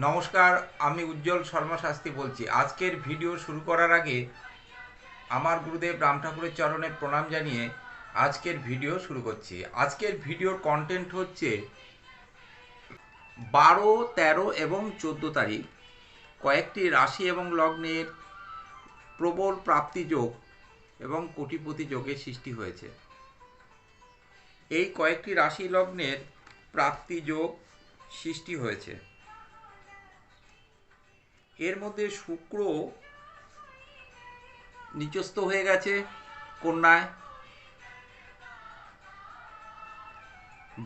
নমস্কার, আমি উজ্জ্বল শর্মা শাস্ত্রী বলছি। আজকের ভিডিও শুরু করার আগে আমার গুরুদেব রাম ঠাকুরের চরণে প্রণাম জানিয়ে আজকের ভিডিও শুরু করছি। আজকের ভিডিওর কন্টেন্ট হচ্ছে 12, 13 এবং 14 তারিখ কয়েকটি রাশি এবং লগ্নের প্রবল প্রাপ্তিযোগ এবং কোটিপতি যোগের সৃষ্টি হয়েছে। এই কয়েকটি রাশি লগ্নের প্রাপ্তিযোগ সৃষ্টি হয়েছে। এর মধ্যে শুক্র নিচস্থ হয়ে গেছে কন্যায়,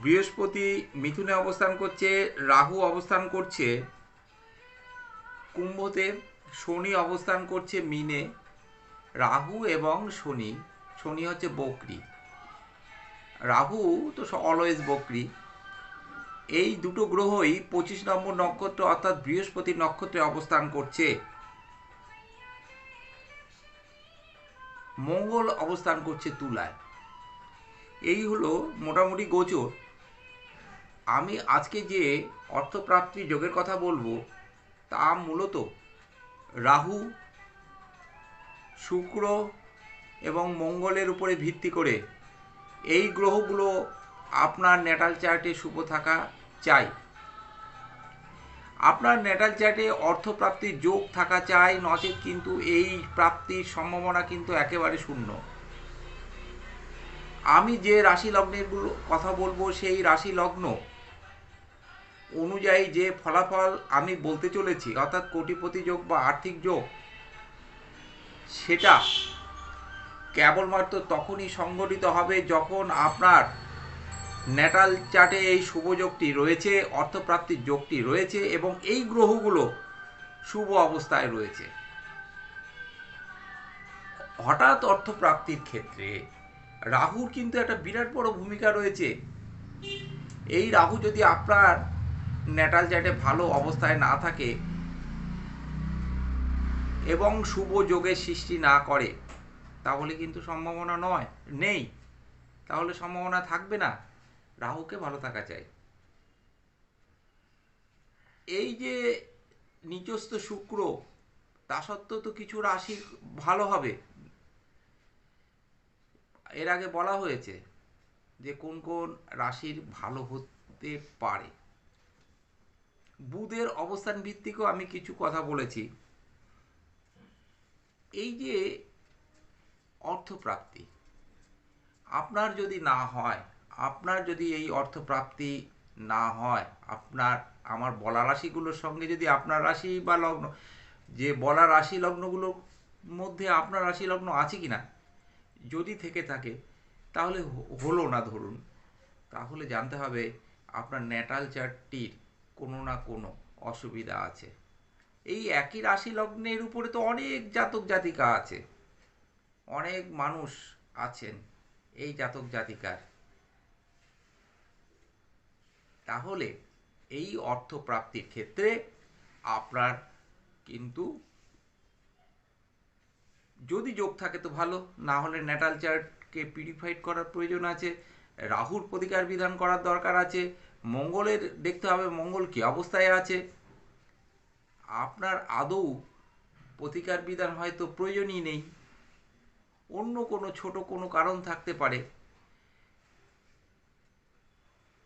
বৃহস্পতি মিথুনে অবস্থান করছে, রাহু অবস্থান করছে কুম্ভতে, শনি অবস্থান করছে মিনে। রাহু এবং শনি, শনি হচ্ছে বকরি, রাহু তো অলওয়েজ বকরি। এই দুটো গ্রহই 25 নম্বর নক্ষত্র অর্থাৎ বৃহস্পতি নক্ষত্রে অবস্থান করছে। মঙ্গল অবস্থান করছে তুলায়। এই হলো মোটামুটি গোচর। আমি আজকে যে অর্থপ্রাপ্তি যোগের কথা বলবো তা মূলত রাহু, শুক্র এবং মঙ্গলের উপরে ভিত্তি করে। এই গ্রহগুলো আপনার ন্যাটাল চার্টে শুভ থাকা চাই। আপনার ন্যাটাল চার্টে অর্থপ্রাপ্তির যোগ থাকা চাই, নচেত কিন্তু এই প্রাপ্তির সম্ভাবনা কিন্তু একেবারে শূন্য। আমি যে রাশি লগ্নের কথা বলবো সেই রাশি লগ্ন অনুযায়ী যে ফলাফল আমি বলতে চলেছি অর্থাৎ কোটিপতি যোগ বা আর্থিক যোগ, সেটা কেবলমাত্র তখনই সংগঠিত হবে যখন আপনার ন্যাটাল চার্টে এই শুভ যোগটি রয়েছে, অর্থপ্রাপ্তির যোগটি রয়েছে এবং এই গ্রহগুলো শুভ অবস্থায় রয়েছে। হঠাৎ অর্থপ্রাপ্তির ক্ষেত্রে রাহুর কিন্তু একটা বিরাট বড় ভূমিকা রয়েছে। এই রাহু যদি আপনার ন্যাটাল চার্টে ভালো অবস্থায় না থাকে এবং শুভ যোগের সৃষ্টি না করে তাহলে কিন্তু সম্ভাবনা নেই, তাহলে সম্ভাবনা থাকবে না। রাহুকে ভালো থাকা চাই। এই যে নিচস্থ শুক্র, তা সত্ত্বেও তো কিছু রাশি ভালো হবে। এর আগে বলা হয়েছে যে কোন কোন রাশির ভালো হতে পারে। বুধের অবস্থান ভিত্তিকও আমি কিছু কথা বলেছি। এই যে অর্থপ্রাপ্তি আপনার যদি না হয়, আপনার যদি এই অর্থপ্রাপ্তি না হয়, আপনার আমার বলা রাশিগুলোর সঙ্গে যদি আপনার রাশি বা লগ্ন, যে বলা রাশি লগ্নগুলোর মধ্যে আপনার রাশি লগ্ন আছে কি না, যদি থেকে থাকে তাহলে হলো না ধরুন, তাহলে জানতে হবে আপনার ন্যাটাল চার্টটির কোনো না কোনো অসুবিধা আছে। এই একই রাশি লগ্নের উপরে তো অনেক জাতক জাতিকা আছে, অনেক মানুষ আছেন এই জাতক জাতিকার। তাহলে এই অর্থপ্রাপ্তির ক্ষেত্রে আপনার কিন্তু যদি যোগ থাকে তো ভালো, না হলে ন্যাটাল চার্টকে পিউরিফাইড করার প্রয়োজন আছে, রাহুর প্রতিকার বিধান করার দরকার আছে, মঙ্গলের দেখতে হবে মঙ্গল কী অবস্থায় আছে। আপনার আদৌ প্রতিকার বিধান হয়তো প্রয়োজনই নেই, অন্য কোনো ছোট কোনো কারণ থাকতে পারে।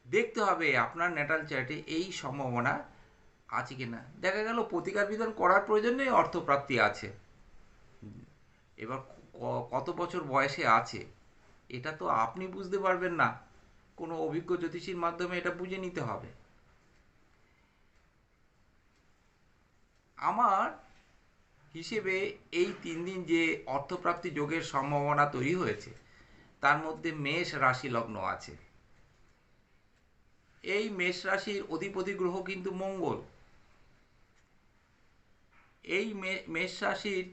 দেখতে হবে আপনার ন্যাটাল চার্টে এই সম্ভাবনা আছে কিনা। দেখা গেল প্রতিকার বিধান করার প্রয়োজন নেই, অর্থপ্রাপ্তি আছে। এবার কত বছর বয়সে আছে এটা তো আপনি বুঝতে পারবেন না, কোনো অভিজ্ঞ জ্যোতিষীর মাধ্যমে এটা বুঝে নিতে হবে। আমার হিসেবে এই 3 দিন যে অর্থপ্রাপ্তি যোগের সম্ভাবনা তৈরি হয়েছে তার মধ্যে মেষ রাশি লগ্ন আছে। এই মেষ রাশির অধিপতি গ্রহ কিন্তু মঙ্গল। এই মেষ রাশির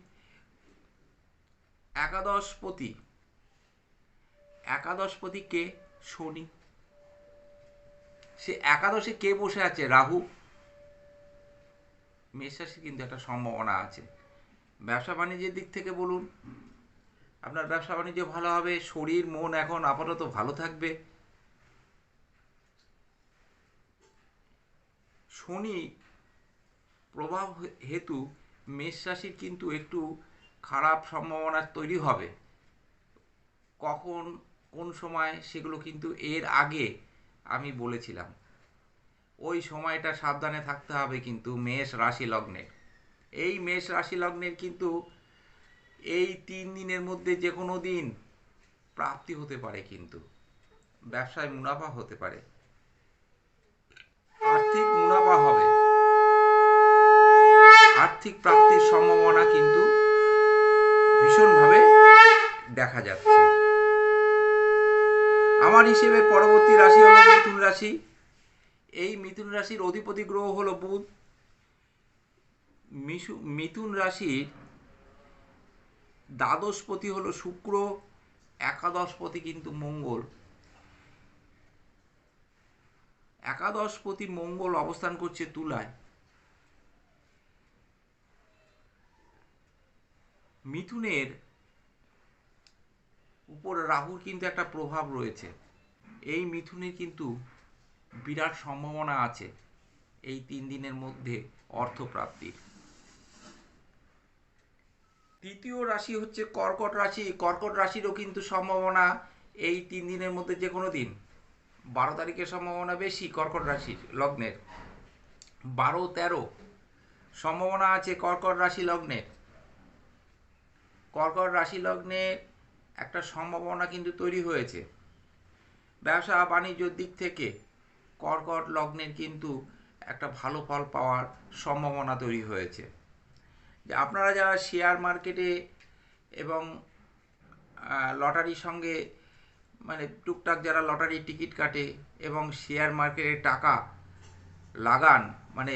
একাদশপতি কে? শনি। সে একাদশে কে বসে আছে? রাহু। মেষ রাশির কিন্তু একটা সম্ভাবনা আছে। ব্যবসা বাণিজ্যের দিক থেকে বলুন, আপনার ব্যবসা বাণিজ্য ভালো হবে, শরীর মন এখন আপাতত ভালো থাকবে। শনি প্রভাব হেতু মেষ রাশির কিন্তু একটু খারাপ সম্ভাবনা তৈরি হবে। কখন কোন সময় সেগুলো কিন্তু এর আগে আমি বলেছিলাম। ওই সময়টা সাবধানে থাকতে হবে কিন্তু মেষ রাশি লগ্নের। এই মেষ রাশি লগ্নের কিন্তু এই 3 দিনের মধ্যে যে কোনো দিন প্রাপ্তি হতে পারে, কিন্তু ব্যবসায় মুনাফা হতে পারে, আর্থিক মুনাফা হবে, আর্থিক প্রাপ্তির সম্ভাবনা কিন্তু ভীষণভাবে দেখা যাচ্ছে। আমার হিসেবে পরবর্তী রাশি হলো মিথুন রাশি। এই মিথুন রাশির অধিপতি গ্রহ হলো বুধ। মিথুন রাশির দ্বাদশপতি হলো শুক্র, একাদশপতি কিন্তু মঙ্গল। একাদশপতি মঙ্গল অবস্থান করছে তুলায়। মিথুনের উপর রাহুর কিন্তু একটা প্রভাব রয়েছে। এই মিথুনের কিন্তু বিরাট সম্ভাবনা আছে এই 3 দিনের মধ্যে অর্থপ্রাপ্তির। তৃতীয় রাশি হচ্ছে কর্কট রাশি। কর্কট রাশিরও কিন্তু সম্ভাবনা এই 3 দিনের মধ্যে যে কোনো দিন, 12 তারিখের সম্ভাবনা বেশি কর্কট রাশির লগ্নের। 12-13 সম্ভাবনা আছে কর্কট রাশি লগ্নের। কর্কট রাশি লগ্নে একটা সম্ভাবনা কিন্তু তৈরি হয়েছে। ব্যবসা বাণিজ্যর দিক থেকে কর্কট লগ্নের কিন্তু একটা ভালো ফল পাওয়ার সম্ভাবনা তৈরি হয়েছে। যে আপনারা যারা শেয়ার মার্কেটে এবং লটারির সঙ্গে মানে টুকটাক যারা লটারির টিকিট কাটে এবং শেয়ার মার্কেটে টাকা লাগান, মানে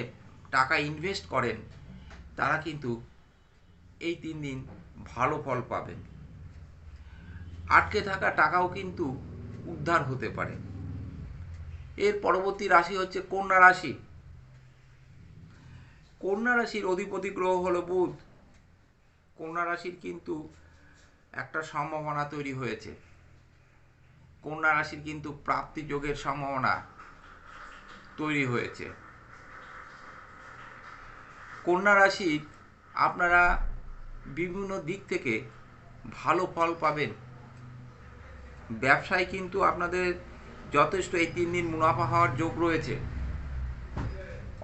টাকা ইনভেস্ট করেন, তারা কিন্তু এই 3 দিন ভালো ফল পাবেন। আটকে থাকা টাকাও কিন্তু উদ্ধার হতে পারে। এর পরবর্তী রাশি হচ্ছে কন্যা রাশি। কন্যা রাশির অধিপতি গ্রহ হলো বুধ। কন্যা রাশির কিন্তু একটা সম্ভাবনা তৈরি হয়েছে। কন্যা রাশির কিন্তু প্রাপ্তি যোগের সম্ভাবনা তৈরি হয়েছে। কন্যা রাশি আপনারা বিভিন্ন দিক থেকে ভালো ফল পাবেন। ব্যবসায় কিন্তু আপনাদের যথেষ্ট এই 3 দিন মুনাফা হওয়ার যোগ রয়েছে।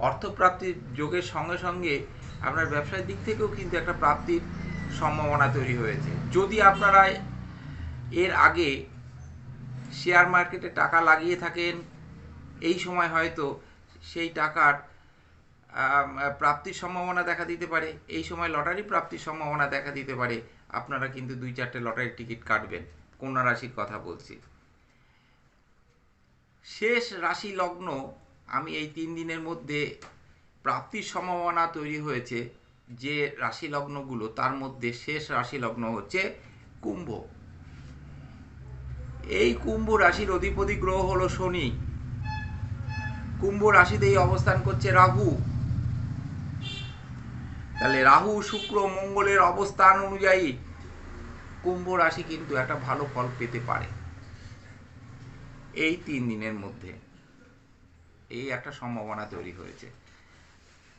অর্থপ্রাপ্তির যোগের সঙ্গে সঙ্গে আপনার ব্যবসার দিক থেকেও কিন্তু একটা প্রাপ্তির সম্ভাবনা তৈরি হয়েছে। যদি আপনারা এর আগে শেয়ার মার্কেটে টাকা লাগিয়ে থাকেন, এই সময় হয়তো সেই টাকার প্রাপ্তির সম্ভাবনা দেখা দিতে পারে। এই সময় লটারি প্রাপ্তির সম্ভাবনা দেখা দিতে পারে। আপনারা কিন্তু 2-4টে লটারির টিকিট কাটবেন। কন্যা রাশির কথা বলছি। শেষ রাশি লগ্ন আমি এই 3 দিনের মধ্যে প্রাপ্তির সম্ভাবনা তৈরি হয়েছে যে রাশি লগ্নগুলো, তার মধ্যে শেষ রাশি লগ্ন হচ্ছে কুম্ভ। এই কুম্ভ রাশির অধিপতি গ্রহ হলো শনি। কুম্ভ রাশিতেই অবস্থান করছে রাহু। তাহলে রাহু শুক্র মঙ্গলের অবস্থান অনুযায়ী কুম্ভ রাশি কিন্তু একটা ভালো ফল পেতে পারে এই 3 দিনের মধ্যে। এই একটা সম্ভাবনা তৈরি হয়েছে।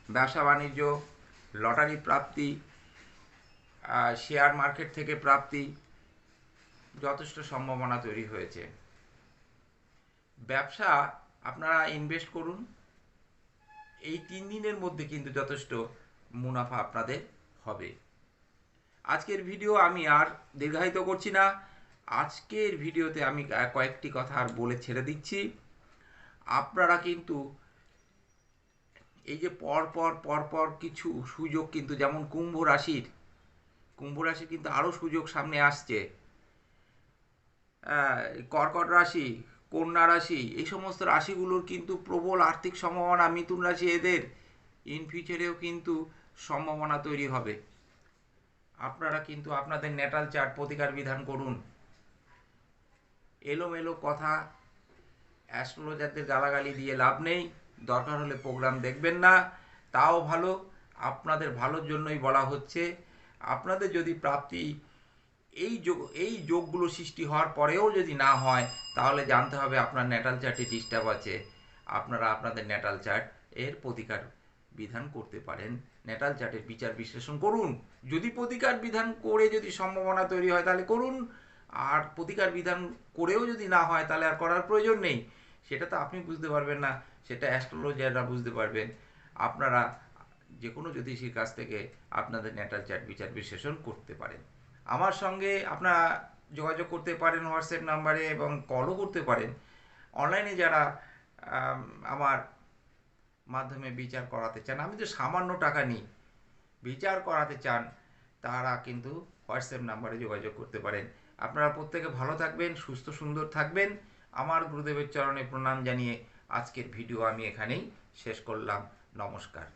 ব্যবসা বাণিজ্য, লটারি প্রাপ্তি, শেয়ার মার্কেট থেকে প্রাপ্তি, যথেষ্ট সম্ভাবনা তৈরি হয়েছে। ব্যবসা আপনারা ইনভেস্ট করুন। এই 3 দিনের মধ্যে কিন্তু যথেষ্ট মুনাফা আপনাদের হবে। আজকের ভিডিও আমি আর দীর্ঘায়িত করছি না। আজকের ভিডিওতে আমি কয়েকটি কথা আর বলে ছেড়ে দিচ্ছি। আপনারা কিন্তু এই যে পরপর কিছু সুযোগ কিন্তু, যেমন কুম্ভ রাশির কিন্তু আরও সুযোগ সামনে আসছে। কর্কট রাশি, কন্যা রাশি, এই সমস্ত রাশিগুলোর কিন্তু প্রবল আর্থিক সম্ভাবনা। মিথুন রাশি, এদের ইন ফিউচারেও কিন্তু সম্ভাবনা তৈরি হবে। আপনারা কিন্তু আপনাদের ন্যাটাল চার্ট প্রতিকার বিধান করুন। এলোমেলো কথা অ্যাস্ট্রোলজারদের গালাগালি দিয়ে লাভ নেই। দরকার হলে প্রোগ্রাম দেখবেন না, তাও ভালো। আপনাদের ভালোর জন্যই বলা হচ্ছে। আপনাদের যদি প্রাপ্তি এই যোগগুলো সৃষ্টি হওয়ার পরেও যদি না হয়, তাহলে জানতে হবে আপনার ন্যাটাল চার্টে ডিস্টার্ব আছে। আপনারা আপনাদের ন্যাটাল চার্ট এর প্রতিকার বিধান করতে পারেন। ন্যাটাল চার্টের বিচার বিশ্লেষণ করুন। যদি প্রতিকার বিধান করে যদি সম্ভাবনা তৈরি হয় তাহলে করুন, আর প্রতিকার বিধান করেও যদি না হয় তাহলে আর করার প্রয়োজন নেই। সেটা তো আপনি বুঝতে পারবেন না, সেটা অ্যাস্ট্রোলজাররা বুঝতে পারবেন। আপনারা যে কোনো জ্যোতিষীর কাছ থেকে আপনাদের ন্যাটাল চার্ট বিচার বিশ্লেষণ করতে পারেন। আমার সঙ্গে আপনারা যোগাযোগ করতে পারেন হোয়াটসঅ্যাপ নাম্বারে, এবং কলও করতে পারেন। অনলাইনে যারা আমার মাধ্যমে বিচার করাতে চান, আমি তো সামান্য টাকা নিই, বিচার করাতে চান, তারা কিন্তু হোয়াটসঅ্যাপ নাম্বারে যোগাযোগ করতে পারেন। আপনারা প্রত্যেকে ভালো থাকবেন, সুস্থ সুন্দর থাকবেন। আমার গুরুদেবের চরণে প্রণাম জানিয়ে আজকের ভিডিও আমি এখানেই শেষ করলাম। নমস্কার।